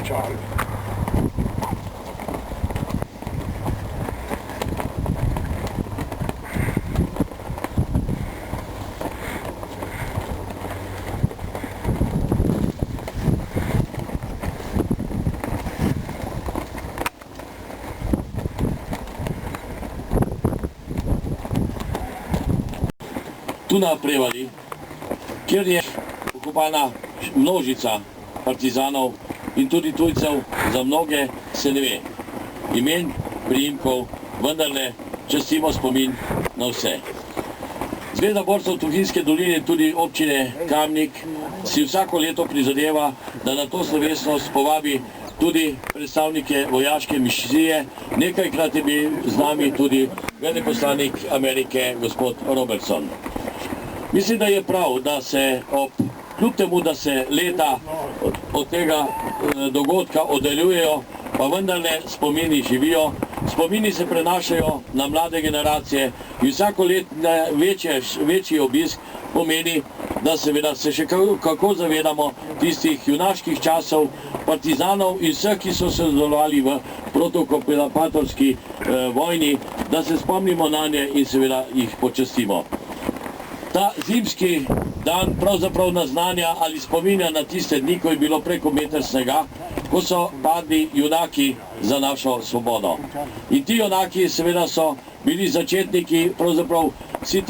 čali. Tu na Prevali, kjer je pokopana množica partizanov in tudi tujcev, za mnoge se ne ve imen, priimkov, vendarle častimo spomin na vse. Zveza borcev Tuhinjske doline in tudi občine Kamnik si vsako leto prizadeva, da na to slovesnost povabi tudi predstavnike vojaške misije. Nekajkrat je bil z nami tudi veleposlanik Amerike, gospod Robertson. Mislim, da je prav, da se kljub temu, da se leta od tega dogodka oddaljujejo, pa vendarle spomini živijo, spomini se prenašajo na mlade generacije in vsako letne večji obisk pomeni, da seveda se še kako zavedamo tistih junaških časov, partizanov in vseh, ki so se sodelovali v protokopatorski vojni, da se spomnimo na nje in seveda jih počastimo. Ta zimski dan pravzaprav naznanja ali spominja na tiste dni, ko je bilo preko meter snega, ko so padli junaki za našo svobodo. In ti junaki seveda so bili začetniki, pravzaprav vsi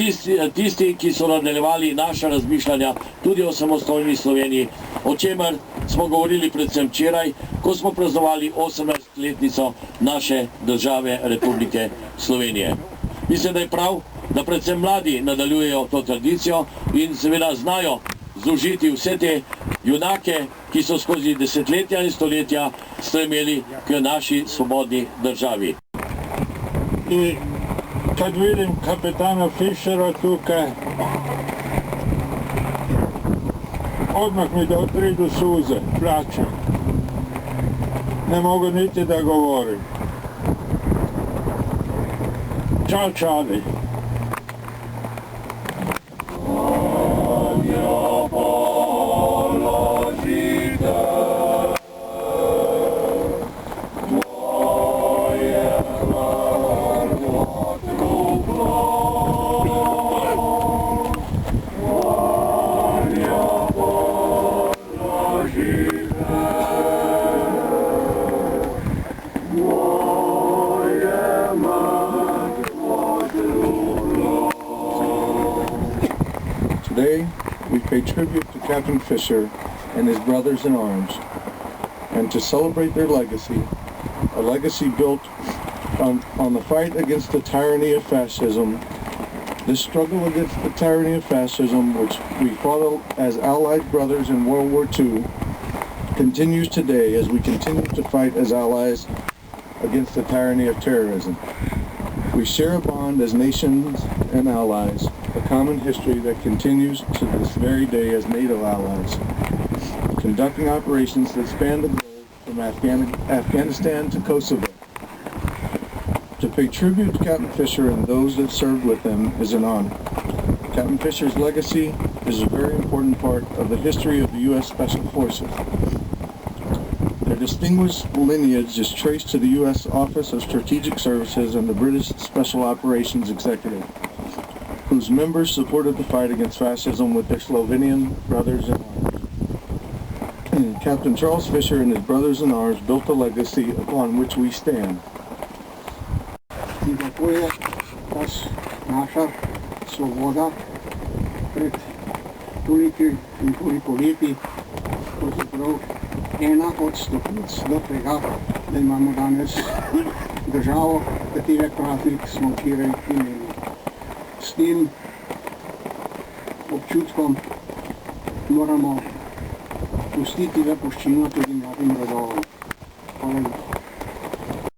tisti, ki so nadaljevali naša razmišljanja tudi o samostojni Sloveniji, o čemer smo govorili predvsem včeraj, ko smo praznovali 18-letnico naše države Republike Slovenije. Mislim, da je prav, da predvsem mladi nadaljujejo to tradicijo in seveda znajo združiti vse te junake, ki so skozi desetletja in stoletja stremeli k naši svobodni državi. I kad vidim kapetana Fischera tukaj, odmah mi da pridu suze, plačem. Ne mogu niti da govorim. Čal čali. Today, we pay tribute to Captain Fischer and his brothers in arms, and to celebrate their legacy, a legacy built on the fight against the tyranny of fascism. This struggle against the tyranny of fascism, which we fought as Allied brothers in World War II, continues today as we continue to fight as allies against the tyranny of terrorism. We share a bond as nations and allies, a common history that continues to this very day as NATO allies, conducting operations that span the globe from Afghanistan to Kosovo. To pay tribute to Captain Fischer and those that served with him is an honor. Captain Fischer's legacy is a very important part of the history of the U.S. Special Forces. Their distinguished lineage is traced to the U.S. Office of Strategic Services and the British Special Operations Executive, whose members supported the fight against fascism with their Slovenian brothers in arms. Captain Charles Fischer and his brothers in arms built a legacy upon which we stand. In tako je naša svoboda pred toliko in toliko leti pravzaprav ena od stopnic do tega, da imamo danes državo, katere praznik smo včeraj imeli. S tem občutkom moramo pustiti zapuščino tudi mladim rodovom.